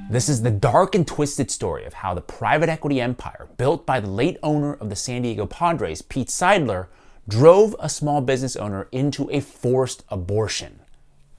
This is the dark and twisted story of how the private equity empire built by the late owner of the San Diego Padres, Pete Seidler, drove a small business owner into a forced abortion,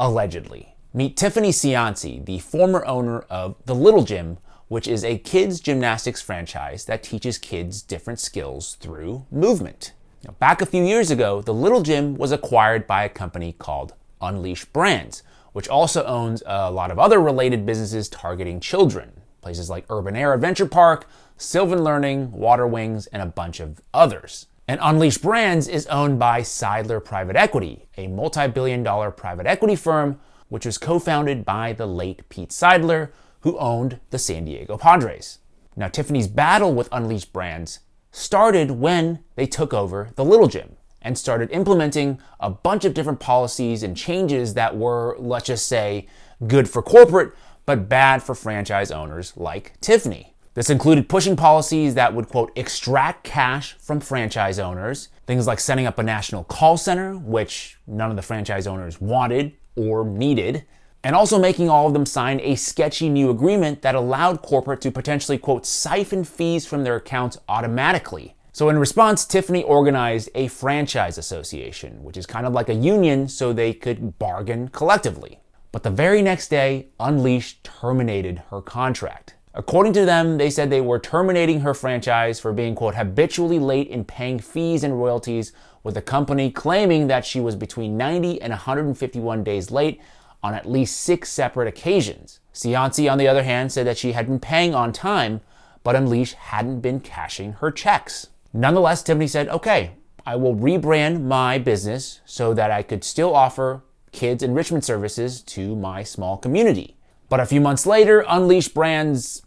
allegedly. Meet Tiffany Cianci, the former owner of The Little Gym, which is a kids gymnastics franchise that teaches kids different skills through movement. Now, back a few years ago, The Little Gym was acquired by a company called Unleash Brands, which also owns a lot of other related businesses targeting children. Places like Urban Air Adventure Park, Sylvan Learning, Water Wings, and a bunch of others. And Unleash Brands is owned by Seidler Private Equity, a multi-billion-dollar private equity firm which was co-founded by the late Pete Seidler, who owned the San Diego Padres. Now, Tiffany's battle with Unleash Brands started when they took over the Little Gym and started implementing a bunch of different policies and changes that were, let's just say, good for corporate, but bad for franchise owners like Tiffany. This included pushing policies that would, quote, extract cash from franchise owners, things like setting up a national call center, which none of the franchise owners wanted or needed, and also making all of them sign a sketchy new agreement that allowed corporate to potentially, quote, siphon fees from their accounts automatically. So in response, Tiffany organized a franchise association, which is kind of like a union so they could bargain collectively. But the very next day, Unleash terminated her contract. According to them, they said they were terminating her franchise for being, quote, habitually late in paying fees and royalties, with the company claiming that she was between 90 and 151 days late on at least 6 separate occasions. Cianci, on the other hand, said that she had been paying on time, but Unleash hadn't been cashing her checks. Nonetheless, Tiffany said, okay, I will rebrand my business so that I could still offer kids enrichment services to my small community. But a few months later, Unleash Brands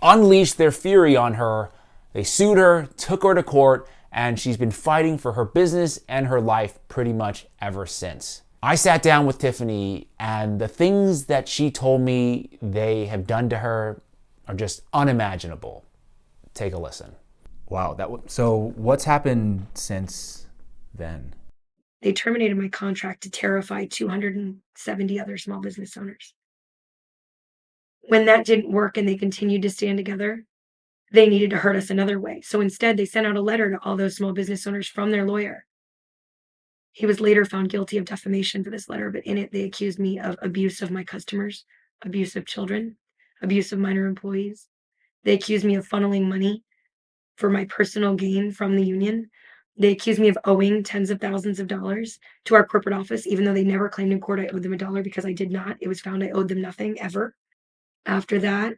unleashed their fury on her. They sued her, took her to court, and she's been fighting for her business and her life pretty much ever since. I sat down with Tiffany, and the things that she told me they have done to her are just unimaginable. Take a listen. Wow. So what's happened since then? They terminated my contract to terrify 270 other small business owners. When that didn't work and they continued to stand together, they needed to hurt us another way. So instead, they sent out a letter to all those small business owners from their lawyer. He was later found guilty of defamation for this letter, but in it, they accused me of abuse of my customers, abuse of children, abuse of minor employees. They accused me of funneling money for my personal gain from the union. They accused me of owing tens of thousands of dollars to our corporate office, even though they never claimed in court I owed them $1 because I did not. It was found I owed them nothing ever. After that,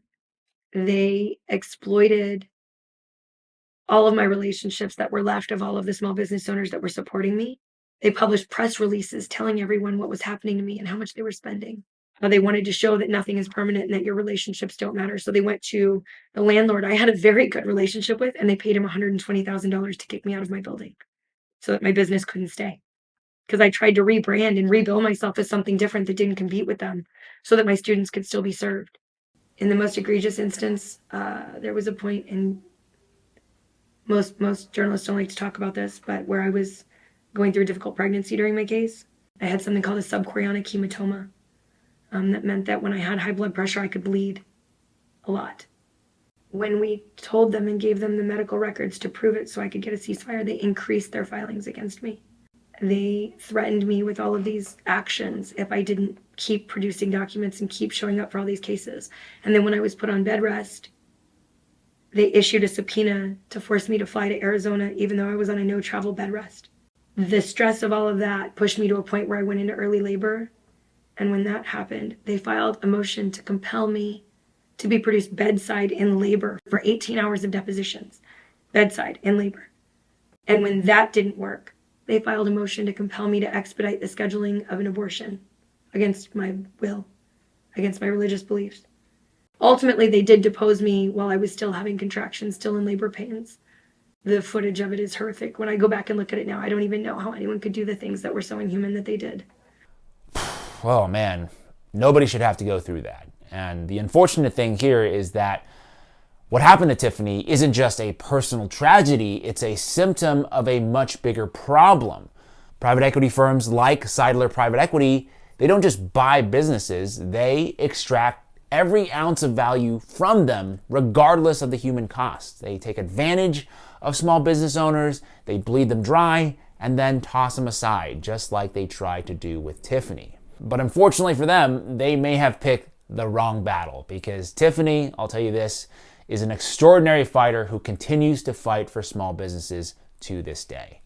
they exploited all of my relationships that were left of all of the small business owners that were supporting me. They published press releases telling everyone what was happening to me and how much they were spending. They wanted to show that nothing is permanent and that your relationships don't matter. So they went to the landlord I had a very good relationship with, and they paid him $120,000 to kick me out of my building so that my business couldn't stay. Because I tried to rebrand and rebuild myself as something different that didn't compete with them so that my students could still be served. In the most egregious instance, there was a point in most journalists don't like to talk about this, but where I was going through a difficult pregnancy during my case. I had something called a subchorionic hematoma. That meant that when I had high blood pressure, I could bleed a lot. When we told them and gave them the medical records to prove it so I could get a ceasefire, they increased their filings against me. They threatened me with all of these actions if I didn't keep producing documents and keep showing up for all these cases. And then when I was put on bed rest, they issued a subpoena to force me to fly to Arizona, even though I was on a no-travel bed rest. The stress of all of that pushed me to a point where I went into early labor. And when that happened, they filed a motion to compel me to be produced bedside in labor for 18 hours of depositions, bedside in labor. And when that didn't work, they filed a motion to compel me to expedite the scheduling of an abortion against my will, against my religious beliefs. Ultimately, they did depose me while I was still having contractions, still in labor pains. The footage of it is horrific. When I go back and look at it now, I don't even know how anyone could do the things that were so inhuman that they did. Oh man, nobody should have to go through that. And the unfortunate thing here is that what happened to Tiffany isn't just a personal tragedy, it's a symptom of a much bigger problem. Private equity firms like Seidler Private Equity, they don't just buy businesses, they extract every ounce of value from them, regardless of the human cost. They take advantage of small business owners, they bleed them dry, and then toss them aside, just like they tried to do with Tiffany. But unfortunately for them, they may have picked the wrong battle, because Tiffany, I'll tell you this, is an extraordinary fighter who continues to fight for small businesses to this day.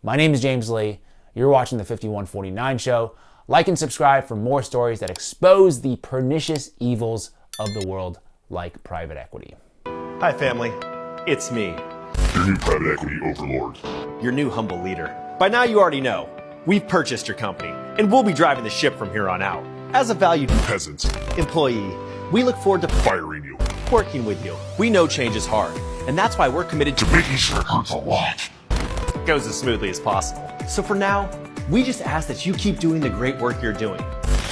My name is James Lee. You're watching the 5149 Show. Like and subscribe for more stories that expose the pernicious evils of the world, like private equity. Hi, family. It's me, Your new private equity overlord. your new humble leader. By now, you already know. We've purchased your company, and we'll be driving the ship from here on out. As a valued Peasants, employee, we look forward to firing you. working with you. We know change is hard, and that's why we're committed to Making sure it hurts a lot. it goes as smoothly as possible. So for now, we just ask that you keep doing the great work you're doing.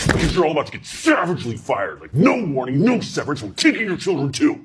Because you're all about to get savagely fired. Like no warning, no severance, we're taking your children too.